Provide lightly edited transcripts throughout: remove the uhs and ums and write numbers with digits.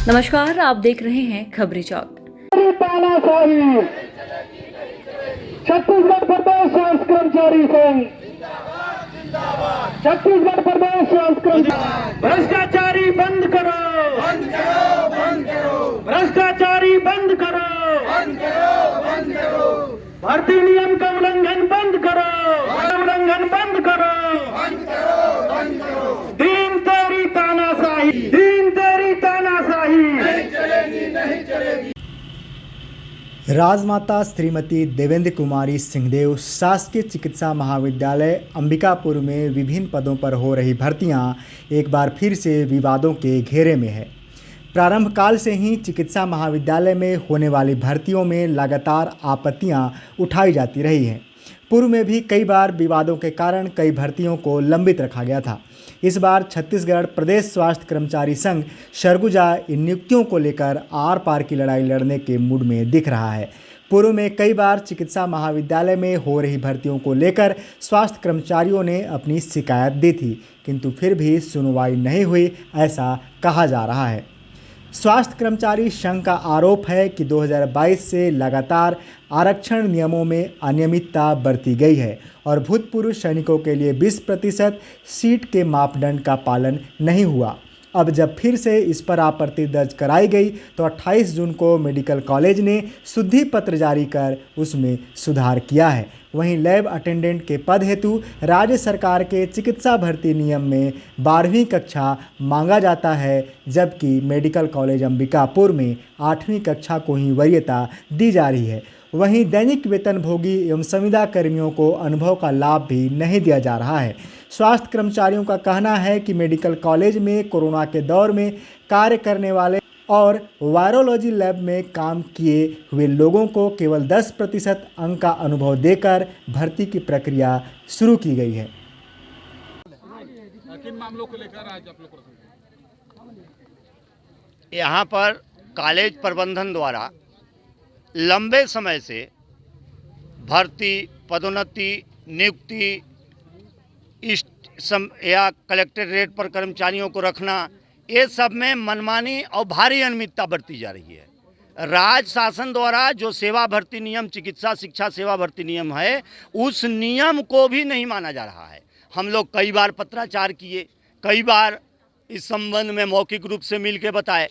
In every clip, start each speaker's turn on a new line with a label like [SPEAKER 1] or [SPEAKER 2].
[SPEAKER 1] नमस्कार, आप देख रहे हैं खबरी चौक।
[SPEAKER 2] तानाशाही छत्तीसगढ़ प्रदेश स्वास्थ्य कर्मचारी संघ छत्तीसगढ़ प्रदेश स्वास्थ्य कर्मचारी भ्रष्टाचारी बंद करो, बंद करो, बंद करो, भ्रष्टाचारी बंद करो, बंद करो, बंद करो, भर्ती नियम का उल्लंघन बंद करो, उल्लंघन बंद करो, बंद करो, बंद करो। दीन तेरी तानाशाही, दीन तेरी तानाशाही नहीं चलेगी, नहीं चलेगी।
[SPEAKER 3] राजमाता श्रीमती देवेंद्र कुमारी सिंहदेव शासकीय चिकित्सा महाविद्यालय अंबिकापुर में विभिन्न पदों पर हो रही भर्तियां एक बार फिर से विवादों के घेरे में है। प्रारंभ काल से ही चिकित्सा महाविद्यालय में होने वाली भर्तियों में लगातार आपत्तियां उठाई जाती रही हैं। पूर्व में भी कई बार विवादों के कारण कई भर्तियों को लंबित रखा गया था। इस बार छत्तीसगढ़ प्रदेश स्वास्थ्य कर्मचारी संघ सरगुजा इन नियुक्तियों को लेकर आर पार की लड़ाई लड़ने के मूड में दिख रहा है। पूर्व में कई बार चिकित्सा महाविद्यालय में हो रही भर्तियों को लेकर स्वास्थ्य कर्मचारियों ने अपनी शिकायत दी थी, किंतु फिर भी सुनवाई नहीं हुई, ऐसा कहा जा रहा है। स्वास्थ्य कर्मचारी संघ का आरोप है कि 2022 से लगातार आरक्षण नियमों में अनियमितता बरती गई है और भूतपूर्व सैनिकों के लिए 20% सीट के मापदंड का पालन नहीं हुआ। अब जब फिर से इस पर आपत्ति दर्ज कराई गई तो 28 जून को मेडिकल कॉलेज ने शुद्धि पत्र जारी कर उसमें सुधार किया है। वहीं लैब अटेंडेंट के पद हेतु राज्य सरकार के चिकित्सा भर्ती नियम में 12वीं कक्षा मांगा जाता है, जबकि मेडिकल कॉलेज अंबिकापुर में 8वीं कक्षा को ही वरीयता दी जा रही है। वहीं दैनिक वेतनभोगी एवं संविदा कर्मियों को अनुभव का लाभ भी नहीं दिया जा रहा है। स्वास्थ्य कर्मचारियों का कहना है कि मेडिकल कॉलेज में कोरोना के दौर में कार्य करने वाले और वायरोलॉजी लैब में काम किए हुए लोगों को केवल 10% अंक का अनुभव देकर भर्ती की प्रक्रिया शुरू की गई है।
[SPEAKER 4] किन मामलों को लेकर आज आप लोग
[SPEAKER 5] यहाँ पर कॉलेज प्रबंधन द्वारा लंबे समय से भर्ती, पदोन्नति, नियुक्ति या कलेक्टरेट पर कर्मचारियों को रखना, ये सब में मनमानी और भारी अनियमितता बरती जा रही है। राज्य शासन द्वारा जो सेवा भर्ती नियम, चिकित्सा शिक्षा सेवा भर्ती नियम है, उस नियम को भी नहीं माना जा रहा है। हम लोग कई बार पत्राचार किए, कई बार इस संबंध में मौखिक रूप से मिल के बताए,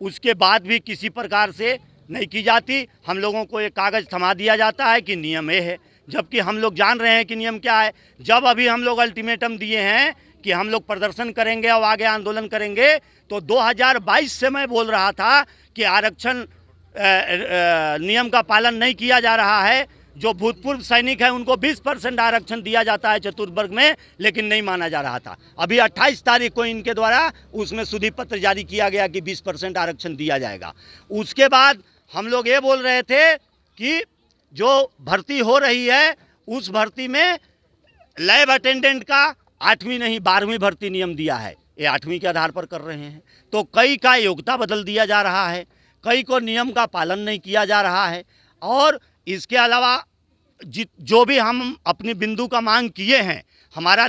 [SPEAKER 5] उसके बाद भी किसी प्रकार से नहीं की जाती। हम लोगों को एक कागज़ थमा दिया जाता है कि नियम ये है, जबकि हम लोग जान रहे हैं कि नियम क्या है। जब अभी हम लोग अल्टीमेटम दिए हैं कि हम लोग प्रदर्शन करेंगे और आगे आंदोलन करेंगे, तो 2022 से मैं बोल रहा था कि आरक्षण नियम का पालन नहीं किया जा रहा है। जो भूतपूर्व सैनिक हैं उनको 20% आरक्षण दिया जाता है चतुर्वर्ग में, लेकिन नहीं माना जा रहा था। अभी 28 तारीख को इनके द्वारा उसमें शुद्धि पत्र जारी किया गया कि 20% आरक्षण दिया जाएगा। उसके बाद हम लोग ये बोल रहे थे कि जो भर्ती हो रही है उस भर्ती में लैब अटेंडेंट का 8वीं नहीं 12वीं भर्ती नियम दिया है, ये 8वीं के आधार पर कर रहे हैं। तो कई का योग्यता बदल दिया जा रहा है, कई को नियम का पालन नहीं किया जा रहा है। और इसके अलावा जो भी हम अपनी बिंदु का मांग किए हैं, हमारा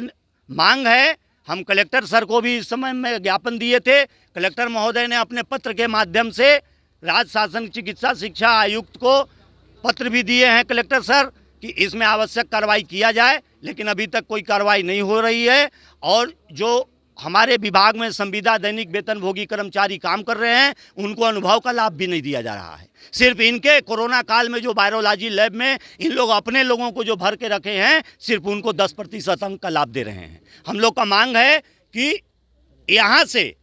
[SPEAKER 5] मांग है, हम कलेक्टर सर को भी इस समय में ज्ञापन दिए थे। कलेक्टर महोदय ने अपने पत्र के माध्यम से राज्य शासन चिकित्सा शिक्षा आयुक्त को पत्र भी दिए हैं कलेक्टर सर कि इसमें आवश्यक कार्रवाई किया जाए, लेकिन अभी तक कोई कार्रवाई नहीं हो रही है। और जो हमारे विभाग में संविदा दैनिक वेतनभोगी कर्मचारी काम कर रहे हैं, उनको अनुभव का लाभ भी नहीं दिया जा रहा है। सिर्फ इनके कोरोना काल में जो वायरोलॉजी लैब में इन लोग अपने लोगों को जो भर के रखे हैं, सिर्फ उनको 10% अंक का लाभ दे रहे हैं। हम लोग का मांग है कि यहाँ से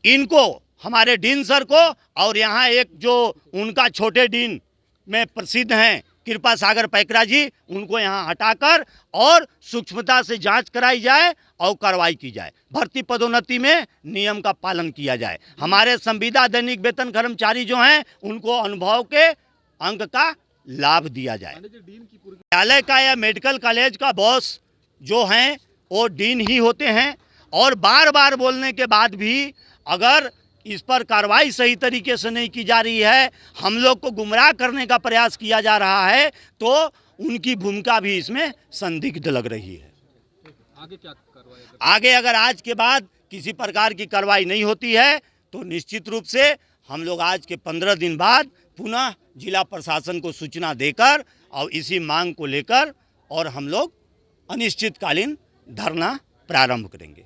[SPEAKER 5] इनको, हमारे डीन सर को, और यहाँ एक जो उनका छोटे डीन में प्रसिद्ध हैं कृपा सागर पैकरा जी, उनको यहाँ हटाकर और सूक्ष्मता से जांच कराई जाए और कार्रवाई की जाए। भर्ती पदोन्नति में नियम का पालन किया जाए। हमारे संविदा दैनिक वेतन कर्मचारी जो हैं उनको अनुभव के अंक का लाभ दिया जाए। विद्यालय का या मेडिकल कॉलेज का बॉस जो हैं वो डीन ही होते हैं, और बार बार बोलने के बाद भी अगर इस पर कार्रवाई सही तरीके से नहीं की जा रही है, हम लोग को गुमराह करने का प्रयास किया जा रहा है, तो उनकी भूमिका भी इसमें संदिग्ध लग रही है। आगे क्या कार्रवाई? आगे अगर आज के बाद किसी प्रकार की कार्रवाई नहीं होती है तो निश्चित रूप से हम लोग आज के 15 दिन बाद पुनः जिला प्रशासन को सूचना देकर और इसी मांग को लेकर और हम लोग अनिश्चितकालीन धरना प्रारंभ करेंगे।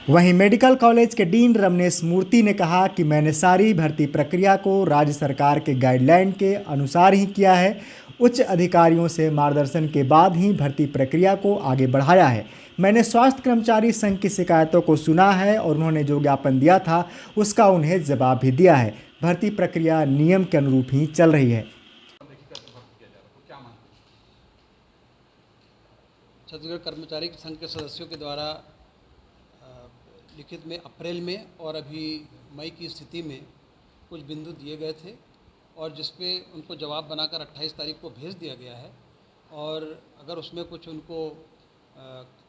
[SPEAKER 3] वहीं मेडिकल कॉलेज के डीन रमनेश मूर्ति ने कहा कि मैंने सारी भर्ती प्रक्रिया को राज्य सरकार के गाइडलाइन के अनुसार ही किया है। उच्च अधिकारियों से मार्गदर्शन के बाद ही भर्ती प्रक्रिया को आगे बढ़ाया है। मैंने स्वास्थ्य कर्मचारी संघ की शिकायतों को सुना है और उन्होंने जो ज्ञापन दिया था उसका उन्हें जवाब भी दिया है। भर्ती प्रक्रिया नियम के अनुरूप ही चल रही है।
[SPEAKER 6] छत्तीसगढ़ कर्मचारी संघ के सदस्यों के द्वारा लिखित में अप्रैल में और अभी मई की स्थिति में कुछ बिंदु दिए गए थे और जिसपे उनको जवाब बनाकर 28 तारीख को भेज दिया गया है। और अगर उसमें कुछ उनको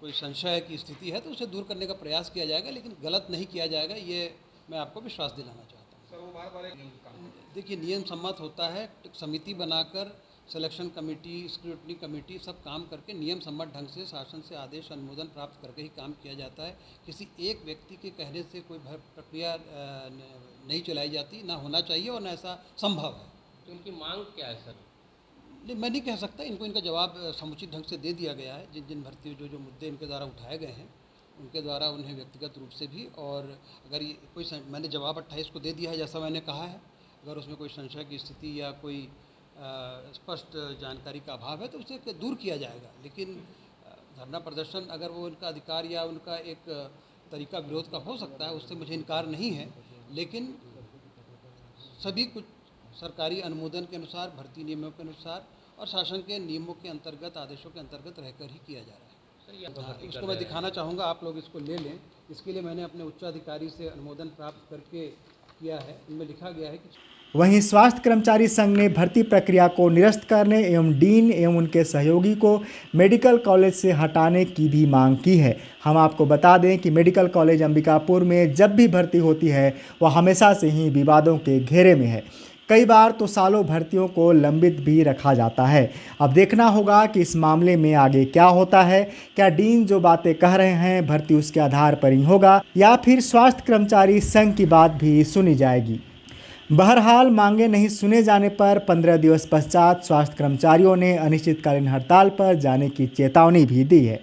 [SPEAKER 6] कोई संशय की स्थिति है तो उसे दूर करने का प्रयास किया जाएगा, लेकिन गलत नहीं किया जाएगा, ये मैं आपको विश्वास दिलाना चाहता हूँ। देखिए, नियम सम्मत होता है, समिति बनाकर सिलेक्शन कमेटी, स्क्रूटनी कमेटी सब काम करके नियम सम्मत ढंग से शासन से आदेश अनुमोदन प्राप्त करके ही काम किया जाता है। किसी एक व्यक्ति के कहने से कोई प्रक्रिया नहीं चलाई जाती, ना होना चाहिए और ना ऐसा संभव है।
[SPEAKER 7] तो उनकी मांग क्या है सर?
[SPEAKER 6] नहीं, मैं नहीं कह सकता, इनको इनका जवाब समुचित ढंग से दे दिया गया है। जिन जिन भर्ती जो मुद्दे इनके द्वारा उठाए गए हैं उनके द्वारा उन्हें व्यक्तिगत रूप से भी, और अगर ये कोई मैंने जवाब 28 को दे दिया है जैसा मैंने कहा है। अगर उसमें कोई संशय की स्थिति या कोई स्पष्ट जानकारी का अभाव है तो उसे दूर किया जाएगा। लेकिन धरना प्रदर्शन अगर वो उनका अधिकार या उनका एक तरीका विरोध का हो सकता है, उससे मुझे इनकार नहीं है, लेकिन सभी कुछ सरकारी अनुमोदन के अनुसार, भर्ती नियमों के अनुसार और शासन के नियमों के अंतर्गत, आदेशों के अंतर्गत रहकर ही किया जा रहा है। इसको मैं दिखाना चाहूँगा, आप लोग इसको ले लें। इसके लिए मैंने अपने उच्चाधिकारी से अनुमोदन प्राप्त करके किया है। इनमें लिखा गया है कि
[SPEAKER 3] वहीं स्वास्थ्य कर्मचारी संघ ने भर्ती प्रक्रिया को निरस्त करने एवं डीन एवं उनके सहयोगी को मेडिकल कॉलेज से हटाने की भी मांग की है। हम आपको बता दें कि मेडिकल कॉलेज अंबिकापुर में जब भी भर्ती होती है वह हमेशा से ही विवादों के घेरे में है। कई बार तो सालों भर्तियों को लंबित भी रखा जाता है। अब देखना होगा कि इस मामले में आगे क्या होता है। क्या डीन जो बातें कह रहे हैं भर्ती उसके आधार पर ही होगा या फिर स्वास्थ्य कर्मचारी संघ की बात भी सुनी जाएगी। बहरहाल मांगे नहीं सुने जाने पर 15 दिवस पश्चात स्वास्थ्य कर्मचारियों ने अनिश्चितकालीन हड़ताल पर जाने की चेतावनी भी दी है।